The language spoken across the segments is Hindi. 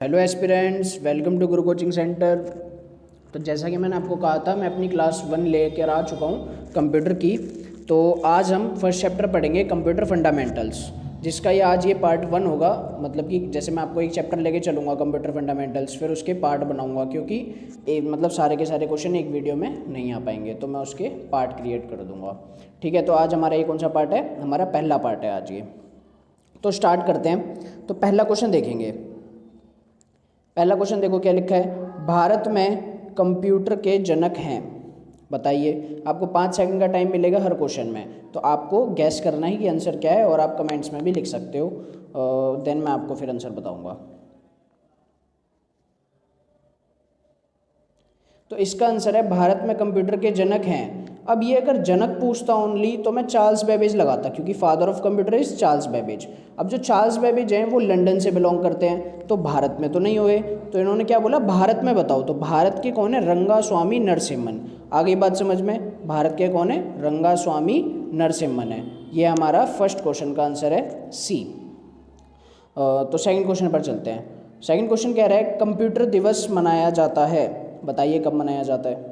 Hello aspirants, welcome to Guru coaching centre. तो जैसा कि मैंने आपको कहा था, मैं अपनी क्लास 1 लेकर आ चुका हूँ कंप्यूटर की। तो आज हम फर्स्ट चैप्टर पढ़ेंगे कंप्यूटर फंडामेंटल्स, जिसका ये पार्ट 1 होगा। मतलब कि जैसे मैं आपको एक चैप्टर लेके चलूँगा कंप्यूटर फंडामेंटल्स, फिर उसके पार्ट बनाऊँगा, क्योंकि मतलब सारे के सारे क्वेश्चन एक वीडियो में नहीं आ पाएंगे, तो मैं उसके पार्ट क्रिएट कर दूँगा। ठीक है, तो आज हमारा ये कौन सा पार्ट है? हमारा पहला पार्ट है आज ये। तो स्टार्ट करते हैं। तो पहला क्वेश्चन देखेंगे। पहला क्वेश्चन देखो क्या लिखा है। भारत में कंप्यूटर के जनक हैं, बताइए। आपको 5 सेकंड का टाइम मिलेगा हर क्वेश्चन में, तो आपको गैस करना है कि आंसर क्या है, और आप कमेंट्स में भी लिख सकते हो। देन मैं आपको फिर आंसर बताऊंगा। तो इसका आंसर है भारत में कंप्यूटर के जनक हैं। अब ये अगर जनक पूछता ओनली तो मैं चार्ल्स बेबेज लगाता, क्योंकि father of computer is Charles Babbage. अब जो चार्ल्स बेबेज हैं वो लंदन से बिलोंग करते हैं, तो भारत में तो नहीं हुए। तो इन्होंने क्या बोला, भारत में बताओ। तो भारत के कौन है? रंगास्वामी नरसिम्हन। आगे बात समझ में? भारत के कौन है? रंगास्वामी नरसिम्हन है। ये हमारा फर्स्ट क्वेश्चन का आंसर है सी। तो सेकंड क्वेश्चन पर चलते हैं। सेकंड क्वेश्चन कह रहा है कंप्यूटर दिवस मनाया जाता है, बताइए कब मनाया जाता है?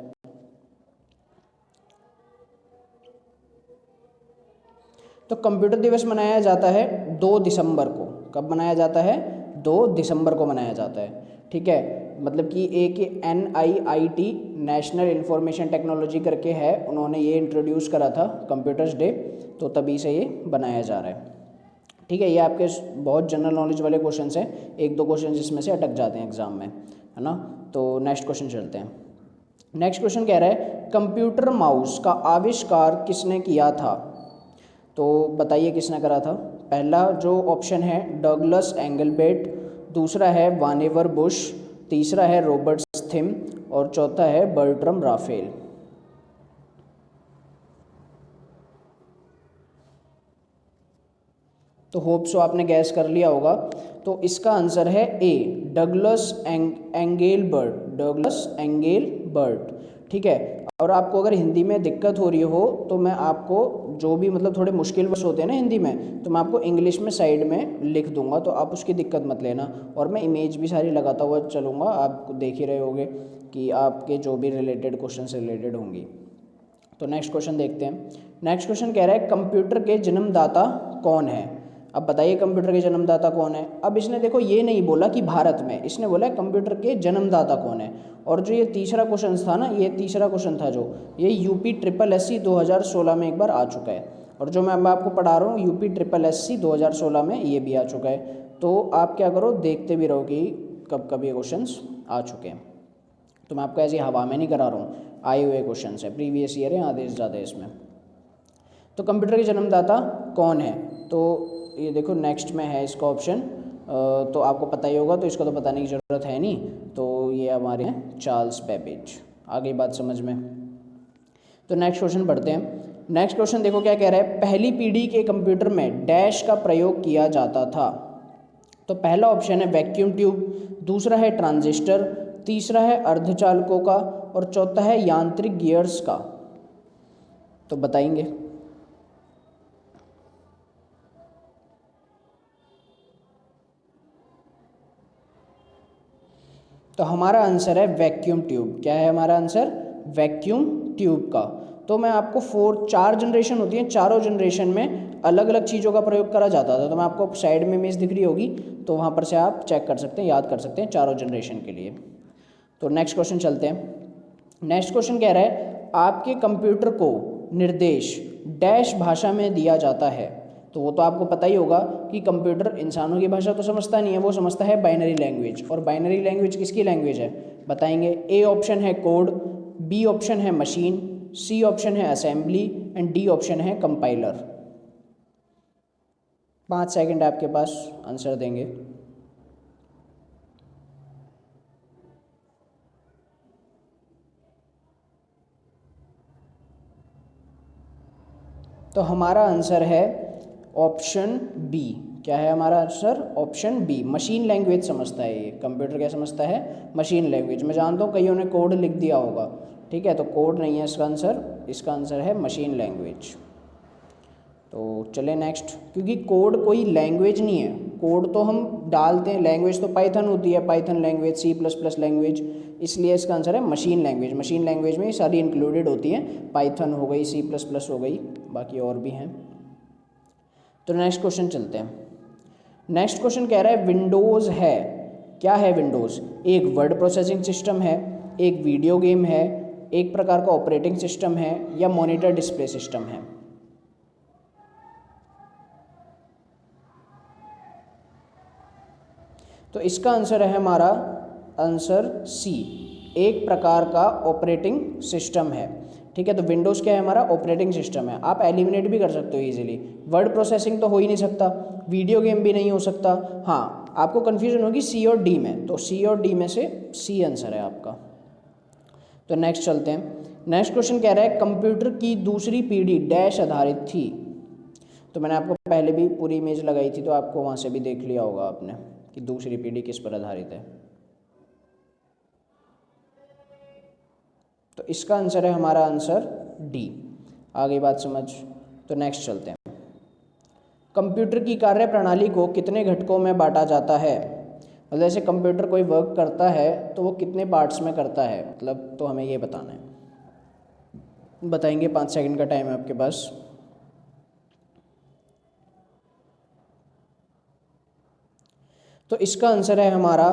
तो कंप्यूटर दिवस मनाया जाता है 2 दिसंबर को। कब मनाया जाता है? 2 दिसंबर को मनाया जाता है। ठीक है, मतलब कि एक NIIT नेशनल इंफॉर्मेशन टेक्नोलॉजी करके है, उन्होंने ये इंट्रोड्यूस करा था कंप्यूटर्स डे, तो तभी से ये बनाया जा रहा है। ठीक है, ये आपके बहुत जनरल नॉलेज वाले क्वेश्चन हैं, एक दो क्वेश्चन जिसमें से अटक जाते हैं एग्जाम में, है ना। तो नेक्स्ट क्वेश्चन चलते हैं। नेक्स्ट क्वेश्चन कह रहा है कंप्यूटर माउस का आविष्कार किसने किया था? तो बताइए किसने करा था? पहला जो ऑप्शन है डगलस एंगलबेट, दूसरा है वानेवर बुश, तीसरा है रॉबर्ट स्थिम, और चौथा है बर्ट्रम राफेल। तो होप सो आपने गैस कर लिया होगा। तो इसका आंसर है ए, डगलस एंगेलबर्ट। डगलस एंगेलबर्ट। ठीक है, और आपको अगर हिंदी में दिक्कत हो रही हो तो मैं आपको जो भी मतलब थोड़े मुश्किल वर्ड्स होते हैं ना हिंदी में, तो मैं आपको इंग्लिश में साइड में लिख दूंगा, तो आप उसकी दिक्कत मत लेना। और मैं इमेज भी सारी लगाता हुआ चलूँगा, आप देख ही रहे होगे कि आपके जो भी रिलेटेड क्वेश्चन से रिलेटेड होंगी। तो नेक्स्ट क्वेश्चन देखते हैं। नेक्स्ट क्वेश्चन कह रहा है कंप्यूटर के जन्मदाता कौन है? अब बताइए कंप्यूटर के जन्मदाता कौन है? अब इसने देखो ये नहीं बोला कि भारत में, इसने बोला है कंप्यूटर के जन्मदाता कौन है। और जो ये तीसरा क्वेश्चन था ना, ये तीसरा क्वेश्चन था जो ये UPSSC 2016 में एक बार आ चुका है, और जो मैं अब आपको पढ़ा रहा हूँ UPSSC 2016 में ये भी आ चुका है। तो आप क्या करो, देखते भी रहो कि कब कब ये क्वेश्चन आ चुके हैं। तो मैं आपको ऐसी हवा में नहीं करा रहा हूँ, आए हुए क्वेश्चन है, प्रीवियस ईयर है, आधे से ज़्यादा इसमें। तो कंप्यूटर के जन्मदाता कौन है? तो ये देखो नेक्स्ट में है इसका ऑप्शन, तो आपको पता ही होगा, तो इसको तो बताने की ज़रूरत है नहीं। तो ये हमारे हैं चार्ल्स बेबेज। आगे बात समझ में? तो नेक्स्ट क्वेश्चन पढ़ते हैं। नेक्स्ट क्वेश्चन देखो क्या कह रहा है, पहली पीढ़ी के कंप्यूटर में डैश का प्रयोग किया जाता था। तो पहला ऑप्शन है वैक्यूम ट्यूब, दूसरा है ट्रांजिस्टर, तीसरा है अर्धचालकों का, और चौथा है यांत्रिक गियर्स का। तो बताएंगे? तो हमारा आंसर है वैक्यूम ट्यूब। क्या है हमारा आंसर? वैक्यूम ट्यूब का। तो मैं आपको 4 जनरेशन होती हैं, चारों जनरेशन में अलग अलग चीज़ों का प्रयोग करा जाता था। तो मैं आपको साइड में इमेज दिख रही होगी, तो वहाँ पर से आप चेक कर सकते हैं, याद कर सकते हैं चारों जनरेशन के लिए। तो नेक्स्ट क्वेश्चन चलते हैं। नेक्स्ट क्वेश्चन कह रहा है आपके कंप्यूटर को निर्देश डैश भाषा में दिया जाता है। तो वो तो आपको पता ही होगा कि कंप्यूटर इंसानों की भाषा तो समझता नहीं है, वो समझता है बाइनरी लैंग्वेज। और बाइनरी लैंग्वेज किसकी लैंग्वेज है? बताएंगे। ए ऑप्शन है कोड, बी ऑप्शन है मशीन, सी ऑप्शन है असेंबली, एंड डी ऑप्शन है कंपाइलर। 5 सेकंड आपके पास आंसर देंगे। तो हमारा आंसर है ऑप्शन बी। क्या है हमारा answer? Option B, machine language समझता है ये। कंप्यूटर क्या समझता है? Machine language. मैं जानता हूँ कईयों ने कोड लिख दिया होगा, ठीक है, तो कोड नहीं है इसका आंसर, इसका आंसर है मशीन लैंग्वेज। तो चले नेक्स्ट, क्योंकि कोड कोई लैंग्वेज नहीं है, कोड तो हम डालते हैं, लैंग्वेज तो पाइथन होती है, पाइथन लैंग्वेज, C++ लैंग्वेज, इसलिए इसका आंसर है मशीन लैंग्वेज। मशीन लैंग्वेज में ये सारी इंक्लूडेड होती हैं, पाइथन हो गई, C++ हो गई, बाकी और भी हैं। तो नेक्स्ट क्वेश्चन चलते हैं। नेक्स्ट क्वेश्चन कह रहा है विंडोज़ है, क्या है विंडोज़? एक वर्ड प्रोसेसिंग सिस्टम है, एक वीडियो गेम है, एक प्रकार का ऑपरेटिंग सिस्टम है, या मॉनिटर डिस्प्ले सिस्टम है? तो इसका आंसर है हमारा आंसर C, एक प्रकार का ऑपरेटिंग सिस्टम है। ठीक है, तो विंडोज़ क्या है? हमारा ऑपरेटिंग सिस्टम है। आप एलिमिनेट भी कर सकते हो इजीली। वर्ड प्रोसेसिंग तो हो ही नहीं सकता, वीडियो गेम भी नहीं हो सकता। हाँ, आपको कन्फ्यूजन होगी C और D में, तो C और D में से C आंसर है आपका। तो नेक्स्ट चलते हैं। नेक्स्ट क्वेश्चन कह रहा है कंप्यूटर की दूसरी पीढ़ी डैश आधारित थी। तो मैंने आपको पहले भी पूरी इमेज लगाई थी, तो आपको वहाँ से भी देख लिया होगा आपने कि दूसरी पीढ़ी किस पर आधारित है। तो इसका आंसर है हमारा आंसर D। आ गई बात समझ? तो नेक्स्ट चलते हैं। कंप्यूटर की कार्य प्रणाली को कितने घटकों में बांटा जाता है? मतलब जैसे कंप्यूटर कोई वर्क करता है तो वो कितने पार्ट्स में करता है, मतलब तो हमें ये बताना है। बताएंगे, 5 सेकंड का टाइम है आपके पास। तो इसका आंसर है हमारा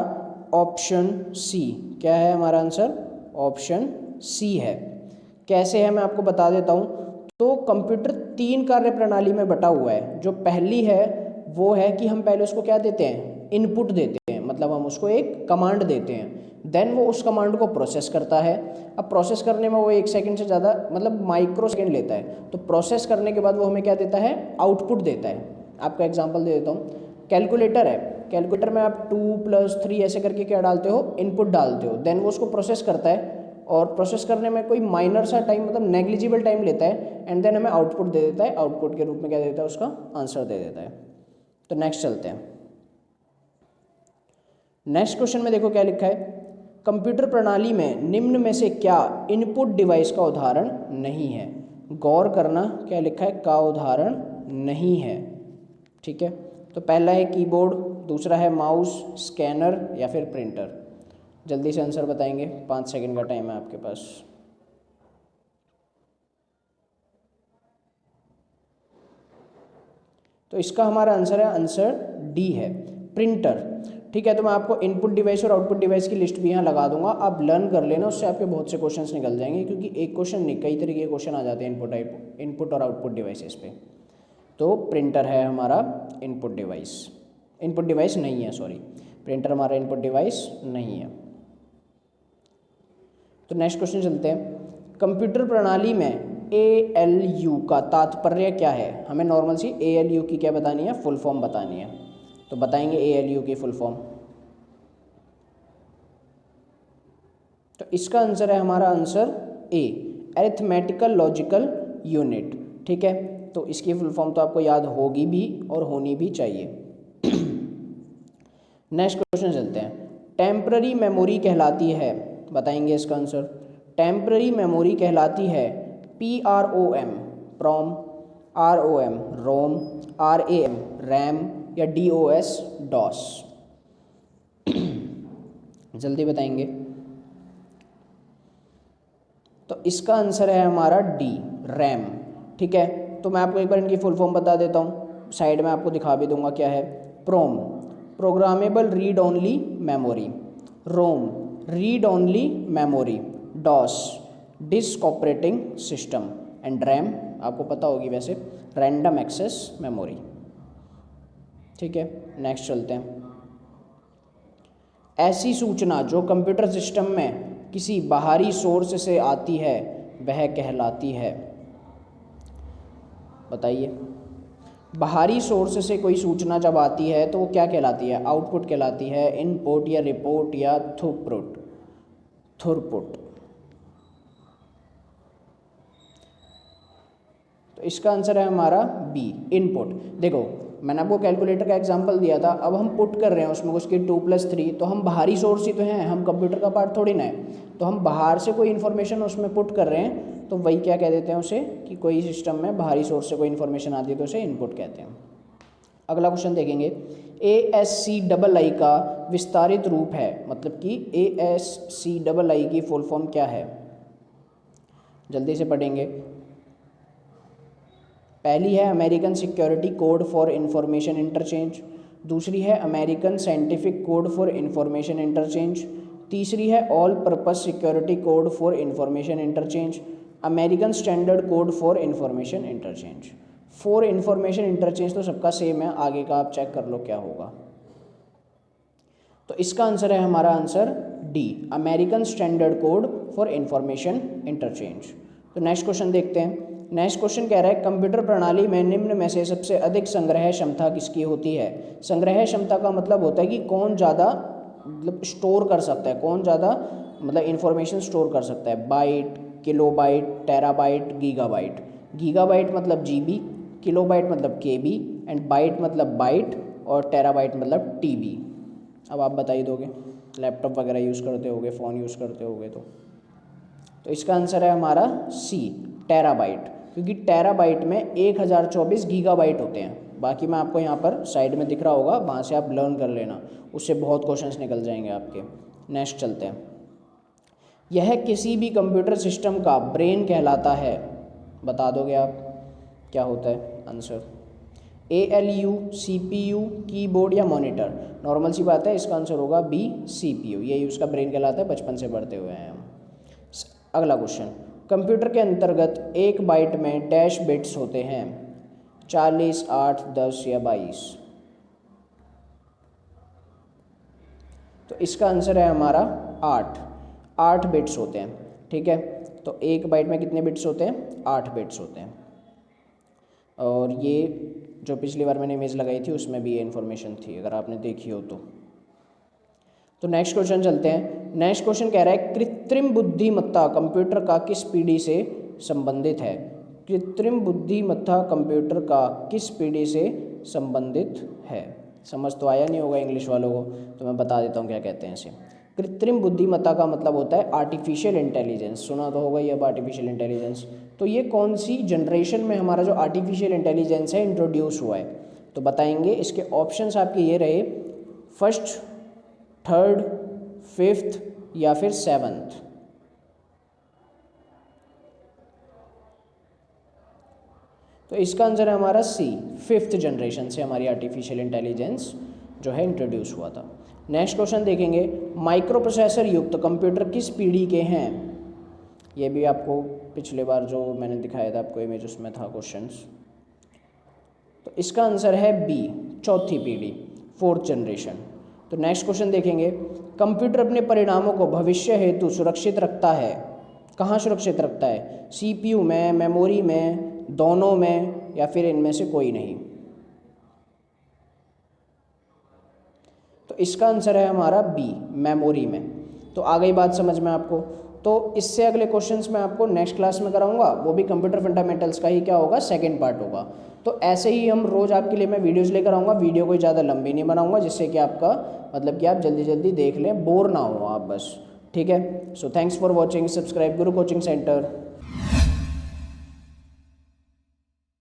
ऑप्शन C। क्या है हमारा आंसर? ऑप्शन C है। कैसे है मैं आपको बता देता हूँ। तो कंप्यूटर 3 कार्य प्रणाली में बटा हुआ है। जो पहली है वो है कि हम पहले उसको क्या देते हैं? इनपुट देते हैं, मतलब हम उसको एक कमांड देते हैं, देन वो उस कमांड को प्रोसेस करता है। अब प्रोसेस करने में वो 1 सेकंड से ज़्यादा, मतलब माइक्रो सेकंड लेता है। तो प्रोसेस करने के बाद वो हमें क्या देता है? आउटपुट देता है। आपका एग्जाम्पल दे देता हूँ। कैलकुलेटर है, कैलकुलेटर में आप 2 + 3 ऐसे करके क्या डालते हो? इनपुट डालते हो, देन वो उसको प्रोसेस करता है, और प्रोसेस करने में कोई माइनर सा टाइम, मतलब नेग्लिजिबल टाइम लेता है, एंड देन हमें आउटपुट दे देता है। आउटपुट के रूप में क्या देता है? उसका आंसर दे देता है। तो नेक्स्ट चलते हैं। नेक्स्ट क्वेश्चन में देखो क्या लिखा है। कंप्यूटर प्रणाली में निम्न में से क्या इनपुट डिवाइस का उदाहरण नहीं है? गौर करना, क्या लिखा है? का उदाहरण नहीं है। ठीक है, तो पहला है कीबोर्ड, दूसरा है माउस, स्कैनर, या फिर प्रिंटर। जल्दी से आंसर बताएंगे, 5 सेकंड का टाइम है आपके पास। तो इसका हमारा आंसर है, आंसर D है, प्रिंटर। ठीक है, तो मैं आपको इनपुट डिवाइस और आउटपुट डिवाइस की लिस्ट भी यहाँ लगा दूंगा, आप लर्न कर लेना, उससे आपके बहुत से क्वेश्चंस निकल जाएंगे, क्योंकि एक क्वेश्चन नहीं कई तरीके के क्वेश्चन आ जाते हैं इनपुट और आउटपुट डिवाइसेस पे। तो प्रिंटर है हमारा इनपुट डिवाइस। इनपुट डिवाइस नहीं है, सॉरी, प्रिंटर हमारा इनपुट डिवाइस नहीं है। तो नेक्स्ट क्वेश्चन चलते हैं। कंप्यूटर प्रणाली में ALU का तात्पर्य क्या है? हमें नॉर्मल सी ALU की क्या बतानी है? फुल फॉर्म बतानी है। तो बताएंगे ALU की फुल फॉर्म। तो इसका आंसर है हमारा answer A, arithmetical logical unit. ठीक है, तो इसकी फुल फॉर्म तो आपको याद होगी भी और होनी भी चाहिए। नेक्स्ट क्वेश्चन चलते हैं। टेम्पररी मेमोरी कहलाती है, बताएंगे इसका आंसर। टेम्पररी मेमोरी कहलाती है PROM, प्रोम, ROM, रोम, RAM, रैम, या DOS, DOS? जल्दी बताएंगे। तो इसका आंसर है हमारा D, रैम। ठीक है, तो मैं आपको एक बार इनकी फुल फॉर्म बता देता हूँ, साइड में आपको दिखा भी दूंगा क्या है। PROM, programmable read only memory, ROM, read only memory, DOS, disk operating system, and RAM आपको पता होगी वैसे, रैंडम एक्सेस मेमोरी। ठीक है, नेक्स्ट चलते हैं। ऐसी सूचना जो कंप्यूटर सिस्टम में किसी बाहरी सोर्स से आती है वह कहलाती है, बताइए। बाहरी सोर्स से कोई सूचना जब आती है तो वो क्या कहलाती है? आउटपुट कहलाती है, इनपुट, या रिपोर्ट, या थ्रूपुट? थ्रूपुट। तो इसका आंसर है हमारा B, इनपुट। देखो मैंने आपको कैलकुलेटर का एग्जांपल दिया था, अब हम पुट कर रहे हैं उसमें उसकी 2 + 3, तो हम बाहरी सोर्स ही तो हैं, हम कंप्यूटर का पार्ट थोड़ी ना है। तो हम बाहर से कोई इन्फॉर्मेशन उसमें पुट कर रहे हैं, तो वही क्या कह देते हैं उसे, कि कोई सिस्टम में बाहरी सोर्स से कोई इन्फॉर्मेशन आती है तो उसे इनपुट कहते हैं। अगला क्वेश्चन देखेंगे। ASCII का विस्तारित रूप है, मतलब कि ASCII की फुल फॉर्म क्या है, जल्दी से पढ़ेंगे। पहली है American security code for information interchange, दूसरी है American scientific code for information interchange, तीसरी है all purpose security code for information interchange, American standard code for information interchange. For information interchange तो सबका सेम है, आगे का आप चेक कर लो क्या होगा। तो इसका आंसर है हमारा answer D, American standard code for information interchange. तो नेक्स्ट क्वेश्चन देखते हैं। नेक्स्ट क्वेश्चन कह रहा है कंप्यूटर प्रणाली में निम्न में से सबसे अधिक संग्रह क्षमता किसकी होती है। संग्रह क्षमता का मतलब होता है कि कौन ज़्यादा मतलब स्टोर कर सकता है, कौन ज़्यादा मतलब इंफॉर्मेशन स्टोर कर सकता है। Byte, kilobyte, terabyte, gigabyte. Gigabyte मतलब जीबी, किलोबाइट मतलब केबी एंड बाइट मतलब बाइट और टेराबाइट मतलब टीबी। अब आप बता ही दोगे, लैपटॉप वगैरह यूज़ करते होगे, फ़ोन यूज़ करते होगे तो इसका आंसर है हमारा सी, टेराबाइट, क्योंकि टेराबाइट में 1024 गीगाबाइट होते हैं। बाकी मैं आपको यहाँ पर साइड में दिख रहा होगा, वहाँ से आप लर्न कर लेना, उससे बहुत क्वेश्चंस निकल जाएंगे आपके। नेक्स्ट चलते हैं। यह किसी भी कंप्यूटर सिस्टम का ब्रेन कहलाता है, बता दोगे आप क्या होता है आंसर। ALU, CPU, कीबोर्ड या मॉनिटर। नॉर्मल सी बात है, इसका आंसर होगा बी, CPU। यही उसका ब्रेन कहलाता है, बचपन से पढ़ते हुए हैं हम। अगला क्वेश्चन, कंप्यूटर के अंतर्गत एक बाइट में डैश बिट्स होते हैं, 40, 8, 10 या 22। तो इसका आंसर है हमारा 8 बिट्स होते हैं। ठीक है, तो एक बाइट में कितने बिट्स होते हैं, 8 बिट्स होते हैं। और ये जो पिछली बार मैंने इमेज लगाई थी उसमें भी ये इन्फॉर्मेशन थी, अगर आपने देखी हो तो नेक्स्ट क्वेश्चन चलते हैं। नेक्स्ट क्वेश्चन कह रहा है कृत्रिम बुद्धिमत्ता कंप्यूटर का किस पीढ़ी से संबंधित है। कृत्रिम बुद्धिमत्ता कंप्यूटर का किस पीढ़ी से संबंधित है। समझ तो आया नहीं होगा इंग्लिश वालों को, तो मैं बता देता हूँ क्या कहते हैं इसे। कृत्रिम बुद्धिमत्ता का मतलब होता है आर्टिफिशियल इंटेलिजेंस, सुना तो होगा ये अब आर्टिफिशियल इंटेलिजेंस। तो ये कौन सी जनरेशन में हमारा जो आर्टिफिशियल इंटेलिजेंस है इंट्रोड्यूस हुआ है, तो बताएंगे। इसके ऑप्शंस आपके ये रहे, फर्स्ट, थर्ड, फिफ्थ या फिर सेवन्थ। तो इसका आंसर है हमारा सी, फिफ्थ जनरेशन से हमारी आर्टिफिशियल इंटेलिजेंस जो है इंट्रोड्यूस हुआ था। नेक्स्ट क्वेश्चन देखेंगे, माइक्रो प्रोसेसर युक्त कंप्यूटर किस पीढ़ी के हैं। ये भी आपको पिछले बार जो मैंने दिखाया था आपको इमेज, उसमें था क्वेश्चंस। तो इसका आंसर है बी, चौथी पीढ़ी, फोर्थ जनरेशन। तो नेक्स्ट क्वेश्चन देखेंगे, कंप्यूटर अपने परिणामों को भविष्य हेतु सुरक्षित रखता है, कहाँ सुरक्षित रखता है। CPU में, मेमोरी में, दोनों में या फिर इनमें से कोई नहीं। तो इसका आंसर है हमारा बी, मेमोरी में। तो आ गई बात समझ में आपको। तो इससे अगले क्वेश्चंस मैं आपको नेक्स्ट क्लास में कराऊंगा, वो भी कंप्यूटर फंडामेंटल्स का ही क्या होगा, सेकंड पार्ट होगा। तो ऐसे ही हम रोज़ आपके लिए मैं वीडियोस लेकर आऊँगा। वीडियो कोई ज़्यादा लंबी नहीं बनाऊंगा, जिससे कि आपका मतलब कि आप जल्दी जल्दी देख लें, बोर ना हो आप बस। ठीक है, so thanks for watching, subscribe Guru coaching centre.